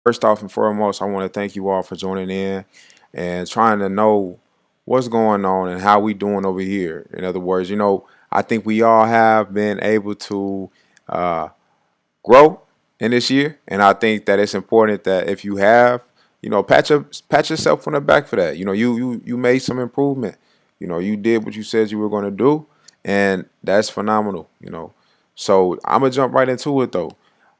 First off and foremost, I want to thank you all for joining in and trying to know what's going on and how we doing over here. In other words, I think we all have been able to uh, grow in this year, and I think that it's important that if you have, pat yourself on the back for that. You made some improvement. You did what you said you were going to do, and that's phenomenal. So I'm gonna jump right into it though.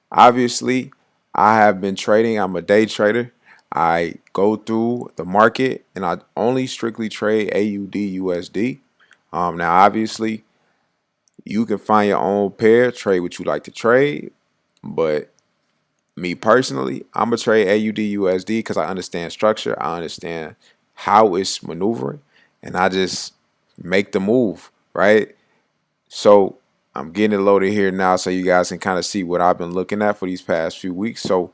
Obviously, I have been trading. I'm a day trader. I go through the market and I only strictly trade AUD USD. Now, obviously, you can find your own pair, trade what you like to trade. But me personally, I'm going to trade AUD USD because I understand structure. I understand how it's maneuvering. And I just make the move, right? So I'm getting it loaded here now so you guys can kind of see what I've been looking at for these past few weeks. So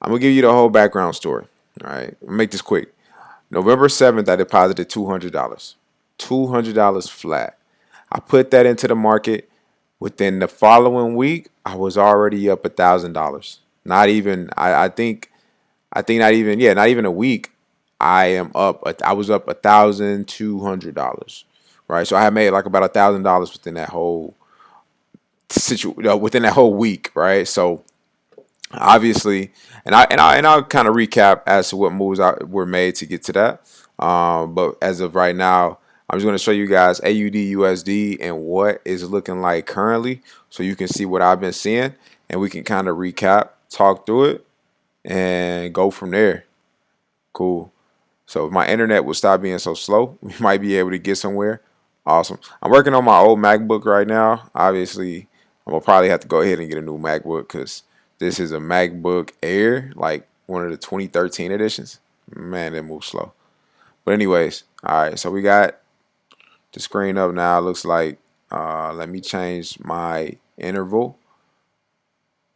I'm gonna give you the whole background story. All right, I'll make this quick. November 7th, I deposited $200. $200 flat. I put that into the market. Within the following week, I was already up $1,000. Not even. I think. I think not even. Yeah, not even a week. I am up. I was up $1,200. Right. So I had made like about $1,000 within that whole week. Right. So obviously, and I'll kind of recap as to what moves were made to get to that. But as of right now, I'm just going to show you guys AUD USD and what is looking like currently, so you can see what I've been seeing, and we can kind of recap, talk through it, and go from there. Cool. So if my internet will stop being so slow, we might be able to get somewhere. Awesome. I'm working on my old MacBook right now. Obviously, I'm gonna probably have to go ahead and get a new MacBook because this is a MacBook Air, like one of the 2013 editions. Man, it moves slow. But anyways, all right. So we got the screen up now. Looks like. Let me change my interval.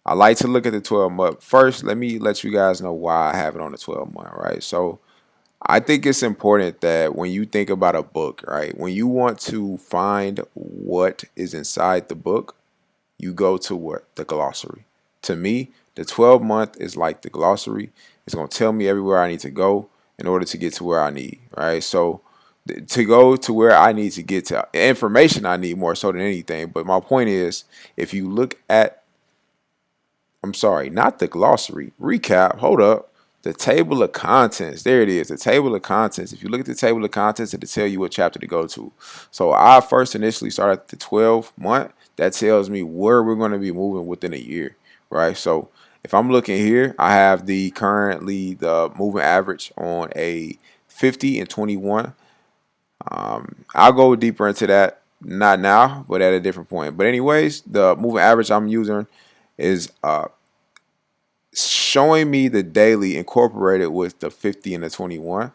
I like to look at the 12 month. First, let me let you guys know why I have it on the 12 month, right? So I think it's important that when you think about a book, right, when you want to find what is inside the book, you go to what? The glossary. To me, the 12-month is like the glossary. It's going to tell me everywhere I need to go in order to get to where I need, right? So to go to where I need to get to information I need more so than anything. But my point is, if you look at, I'm sorry, not the glossary, recap, hold up. The table of contents, there it is, the table of contents. If you look at the table of contents, it'll tell you what chapter to go to. So I first initially started at the 12-month. That tells me where we're going to be moving within a year, right? So if I'm looking here, I have currently the moving average on a 50 and 21. I'll go deeper into that, not now, but at a different point. But anyways, the moving average I'm using is showing me the daily incorporated with the 50 and the 21.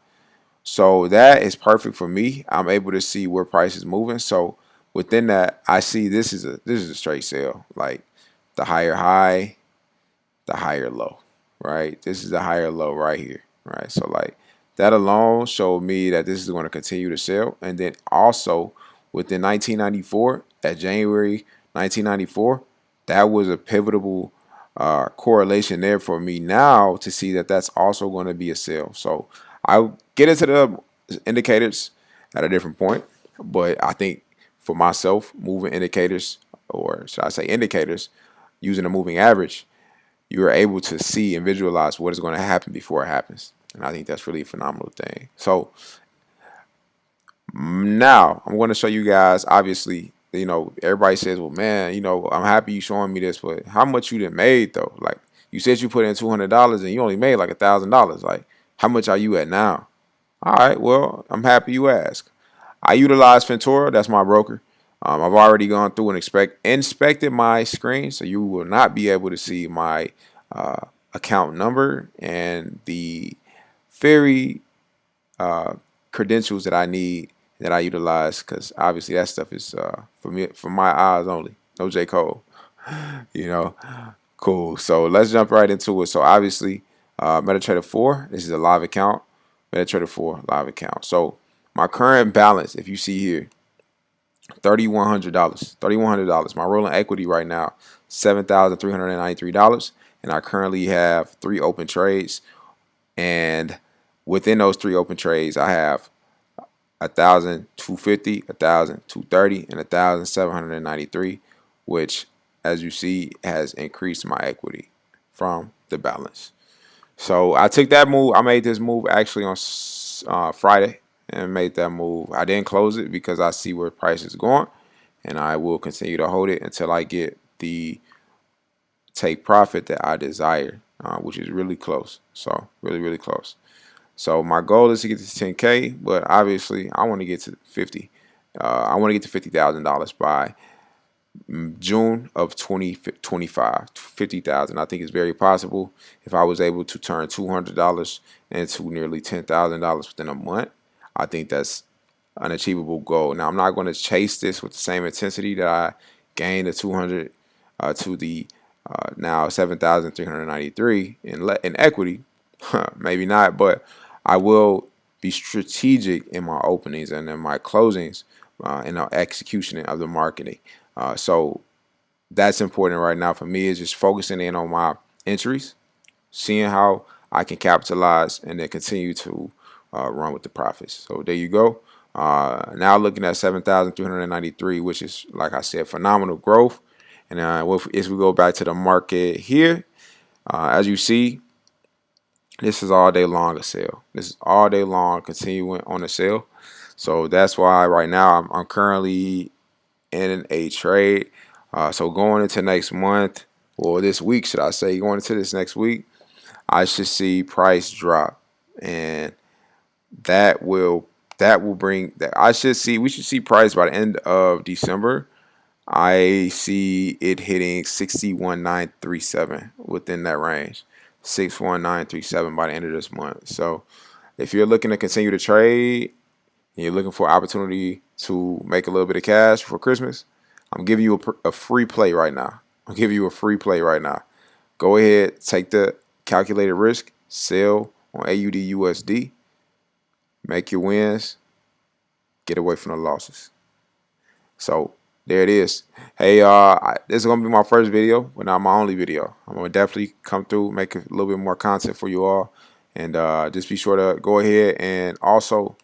So that is perfect for me. I'm able to see where price is moving. So within that, I see this is a straight sale. Like the higher high, the higher low, right? This is the higher low right here, right? So like that alone showed me that this is going to continue to sell. And then also within 1994, at January 1994, that was a pivotal correlation there for me now to see that that's also going to be a sell. So I'll get into the indicators at a different point, but I think for myself, moving indicators, or should I say indicators, using a moving average, you are able to see and visualize what is going to happen before it happens. And I think that's really a phenomenal thing. So now I'm going to show you guys, obviously, everybody says, well, man, I'm happy you showing me this, but how much you done made though? Like you said you put in $200 and you only made like $1,000. Like how much are you at now? All right, well, I'm happy you asked. I utilize Ventura. That's my broker. I've already gone through and inspected my screen, so you will not be able to see my account number and the very credentials that I need that I utilize, because obviously that stuff is for me, for my eyes only. No J. Cole, you know. Cool. So let's jump right into it. So obviously, MetaTrader 4. This is a live account. MetaTrader 4 live account. So my current balance, if you see here, $3,100. $3,100. My rolling equity right now, $7,393. and I currently have 3 open trades. And within those 3 open trades, I have 1,250, 1,230, and 1,793, which, as you see, has increased my equity from the balance. So I took that move. I made this move actually on Friday and made that move. I didn't close it because I see where price is going, and I will continue to hold it until I get the take profit that I desire, which is really close. So really, really close. So my goal is to get to 10K, but obviously I want to get to 50. I want to get to $50,000 by June of 2025. 50,000. I think it's very possible if I was able to turn $200 into nearly $10,000 within a month. I think that's an achievable goal. Now I'm not going to chase this with the same intensity that I gained the 200 to the now 7,393 in equity. Maybe not, but I will be strategic in my openings and in my closings in the execution of the marketing. So that's important right now for me, is just focusing in on my entries, seeing how I can capitalize, and then continue to run with the profits. So there you go. Now looking at 7,393, which is, like I said, phenomenal growth. And as we go back to the market here, as you see, this is all day long a sale. This is all day long continuing on a sale. So that's why right now I'm currently in a trade. So going into next month, or this week, should I say, going into this next week, I should see price drop, and that will bring that. We should see price by the end of December. I see it hitting 61937 within that range. 61937 by the end of this month. So if you're looking to continue to trade and you're looking for an opportunity to make a little bit of cash for Christmas, I'm giving you a free play right now. I'm giving you a free play right now. Go ahead, take the calculated risk, sell on AUD USD, make your wins, get away from the losses. So there it is. Hey, this is gonna be my first video, but not my only video. I'm gonna definitely come through, make a little bit more content for you all, and just be sure to go ahead and also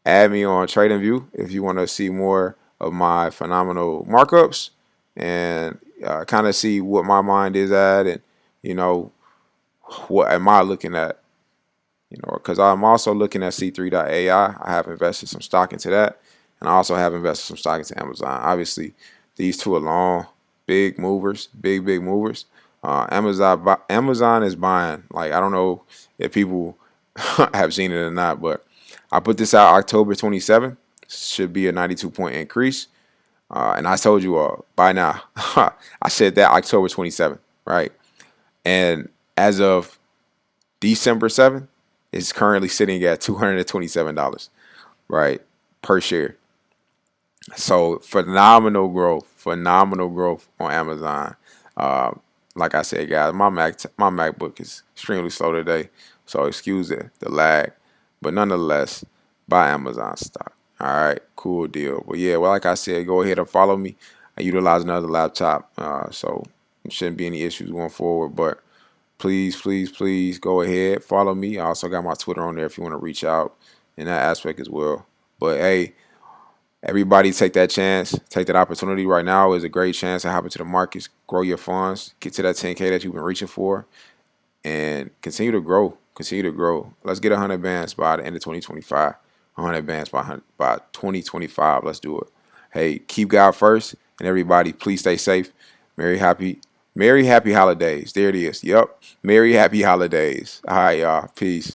add me on TradingView if you want to see more of my phenomenal markups and kind of see what my mind is at, and you know, what am I looking at. Because I'm also looking at C3.ai. I have invested some stock into that, and I also have invested some stock into Amazon. Obviously, these two are long, big movers, big movers. Amazon is buying. Like, I don't know if people have seen it or not, but I put this out October 27th. Should be a 92-point increase. And I told you all by now. I said that October 27th, right? And as of December 7th, it's currently sitting at $227, right, per share. So phenomenal growth on Amazon. Like I said, guys, my MacBook is extremely slow today, so excuse the lag, but nonetheless, buy Amazon stock. All right, cool deal. But yeah, well, like I said, go ahead and follow me. I utilize another laptop, so there shouldn't be any issues going forward. But please go ahead, follow me. I also got my Twitter on there if you want to reach out in that aspect as well. But hey, everybody take that chance, take that opportunity. Right now is a great chance to hop into the markets, grow your funds, get to that 10K that you've been reaching for, and continue to grow. Continue to grow. Let's get 100 bands by the end of 2025. 100 bands by 2025. Let's do it. Hey, keep God first, and everybody, please stay safe. Merry happy holidays. There it is. Yep. Merry happy holidays. All right, y'all. Peace.